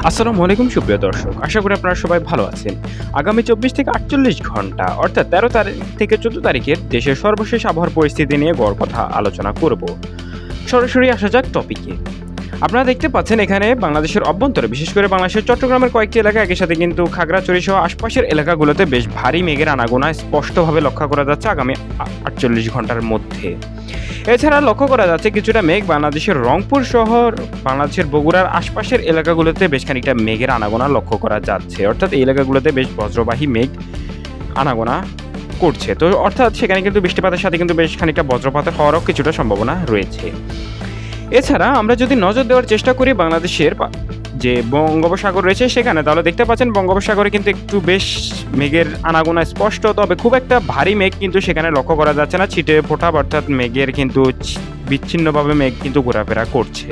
আসসালামু আলাইকুম সুপ্রিয় দর্শক, আশা করি আপনারা সবাই ভালো আছেন। আগামী 24 থেকে 48 ঘন্টা অর্থাৎ 13 তারিখ থেকে 14 তারিখের দেশের সর্বশেষ আবহাওয়ার পরিস্থিতি নিয়ে গড় কথা আলোচনা করব। সরাসরি আসা যাক টপিকে। আপনারা দেখতে পাচ্ছেন এখানে বাংলাদেশের অভ্যন্তরে বিশেষ করে বাংলাদেশের চট্টগ্রামের কয়েকটি এলাকা, একই সাথে কিন্তু খাগড়াছড়ি সহ আশপাশের এলাকাগুলোতে বেশ ভারী মেঘের আনাগোনা স্পষ্টভাবে লক্ষ্য করা যাচ্ছে আগামী 48 ঘন্টার মধ্যে। এছাড়া লক্ষ্য করা যাচ্ছে কিছুটা মেঘ বাংলাদেশের রংপুর শহর, বাংলাদেশের বগুড়ার আশপাশের এলাকাগুলোতে বেশ খানিকটা মেঘের আনাগোনা লক্ষ্য করা যাচ্ছে। অর্থাৎ এই এলাকাগুলোতে বেশ বজ্রবাহী মেঘ আনাগোনা করছে। তো অর্থাৎ সেখানে কিন্তু বৃষ্টিপাতের সাথে কিন্তু বেশ খানিকটা বজ্রপাতের হওয়ারও কিছুটা সম্ভাবনা রয়েছে। এছাড়া আমরা যদি নজর দেওয়ার চেষ্টা করি বাংলাদেশের যে বঙ্গোপসাগর রয়েছে সেখানে, তাহলে দেখতে পাচ্ছেন বঙ্গোপসাগরে কিন্তু একটু বেশ মেঘের আনাগোনা স্পষ্ট, তবে খুব একটা ভারী মেঘ কিন্তু সেখানে লক্ষ্য করা যাচ্ছে না। ছিটে ফোটা অর্থাৎ মেঘের কিন্তু বিচ্ছিন্নভাবে মেঘ কিন্তু ঘোরাফেরা করছে।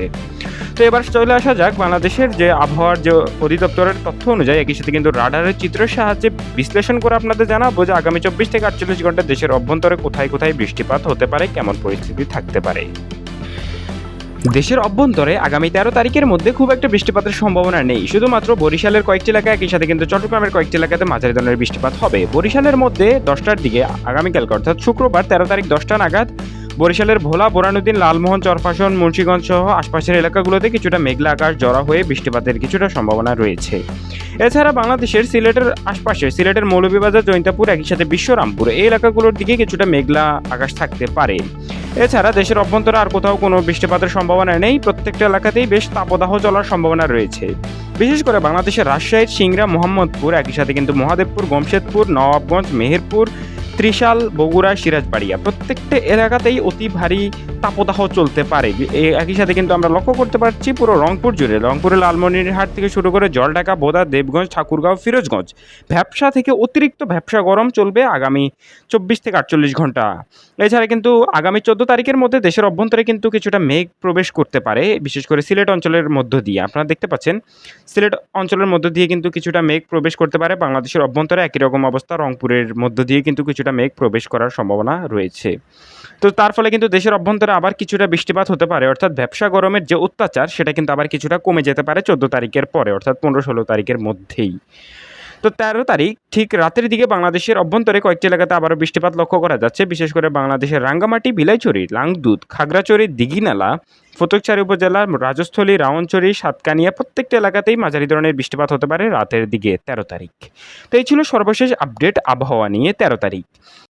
তো এবার চলে আসা যাক বাংলাদেশের যে আবহাওয়ার যে অধিদপ্তরের তথ্য অনুযায়ী, একই সাথে কিন্তু রাডারের চিত্রের সাহায্যে বিশ্লেষণ করে আপনাদের জানাবো যে আগামী 24 থেকে 48 ঘন্টা দেশের অভ্যন্তরে কোথায় কোথায় বৃষ্টিপাত হতে পারে, কেমন পরিস্থিতি থাকতে পারে। দেশের অভ্যন্তরে আগামী 13 তারিখের মধ্যে খুব একটা বৃষ্টিপাতের সম্ভাবনা নেই। শুধুমাত্র বরিশালের কয়েকটি এলাকা, একই সাথে কিন্তু চট্টগ্রামের কয়েকটি এলাকাতে মাঝারি ধরনের বৃষ্টিপাত হবে। বরিশালের মধ্যে 10টার দিকে আগামীকালকে অর্থাৎ শুক্রবার 13 তারিখ 10টা নাগাদ বরিশালের ভোলা, বোরানুদ্দিন, লালমোহন, চরফাশন, মুন্সিগঞ্জ সহ আশপাশের এলাকাগুলোতে কিছুটা মেঘলা আকাশ জড়া হয়ে বৃষ্টিপাতের কিছুটা সম্ভাবনা রয়েছে। এছাড়া বাংলাদেশের সিলেটের আশপাশে সিলেটের মৌলভীবাজার, জৈন্তাপুর, একই সাথে বিশ্বরামপুর এই এলাকাগুলোর দিকে কিছুটা মেঘলা আকাশ থাকতে পারে। এছাড়া দেশের অভ্যন্তরে আর কোথাও কোনো বৃষ্টিপাতের সম্ভাবনা নেই। প্রত্যেকটা এলাকাতেই বেশ তাপদাহ চলার সম্ভাবনা রয়েছে। বিশেষ করে বাংলাদেশের রাজশাহীর সিংড়া, মোহাম্মদপুর, একই সাথে কিন্তু মহাদেবপুর, গমশেদপুর, নওয়াবগঞ্জ, মেহেরপুর, ত্রিশাল, বগুড়া, সিরাজবাড়িয়া প্রত্যেকটা এলাকাতেই অতি ভারী তাপদাহ চলতে পারে। একই সাথে কিন্তু আমরা লক্ষ্য করতে পারছি পুরো রংপুর জুড়ে, রংপুরের লালমনিরহাট থেকে শুরু করে জলঢাকা, বোদা, দেবগঞ্জ, ঠাকুরগাঁও, ফিরোজগঞ্জ, ভ্যাপসা থেকে অতিরিক্ত ভ্যাপসা গরম চলবে আগামী 24 থেকে 48 ঘন্টা। এছাড়া কিন্তু আগামী 14 তারিখের মধ্যে দেশের অভ্যন্তরে কিন্তু কিছুটা মেঘ প্রবেশ করতে পারে, বিশেষ করে সিলেট অঞ্চলের মধ্য দিয়ে। আপনারা দেখতে পাচ্ছেন সিলেট অঞ্চলের মধ্য দিয়ে কিন্তু কিছুটা মেঘ প্রবেশ করতে পারে বাংলাদেশের অভ্যন্তরে। একই রকম অবস্থা রংপুরের মধ্য দিয়ে কিন্তু কিছুটা মেঘ প্রবেশ করার সম্ভাবনা রয়েছে। তো তার ফলে কিন্তু দেশের অভ্যন্তরে আবার কিছুটা বৃষ্টিপাত হতে পারে, অর্থাৎ ভ্যাপসা গরমের যে অত্যাচার সেটা কিন্তু আবার কিছুটা কমে যেতে পারে 14 তারিখের পরে, অর্থাৎ 15-16 তারিখের মধ্যেই। তো 13 তারিখ ঠিক রাতের দিকে বাংলাদেশের অভ্যন্তরে কয়েকটি এলাকাতে আবারও বৃষ্টিপাত লক্ষ্য করা যাচ্ছে। বিশেষ করে বাংলাদেশের রাঙ্গামাটি, বিলাইছড়ি, লাংদুধ, খাগড়াছড়ি, দিঘিনালা, ফটিকছড়ি উপজেলা, রাজস্থলী, রাওয়াঞ্চড়ি, সাতকানিয়া প্রত্যেকটা এলাকাতেই মাঝারি ধরনের বৃষ্টিপাত হতে পারে রাতের দিকে 13 তারিখ। তো এই ছিল সর্বশেষ আপডেট আবহাওয়া নিয়ে 13 তারিখ।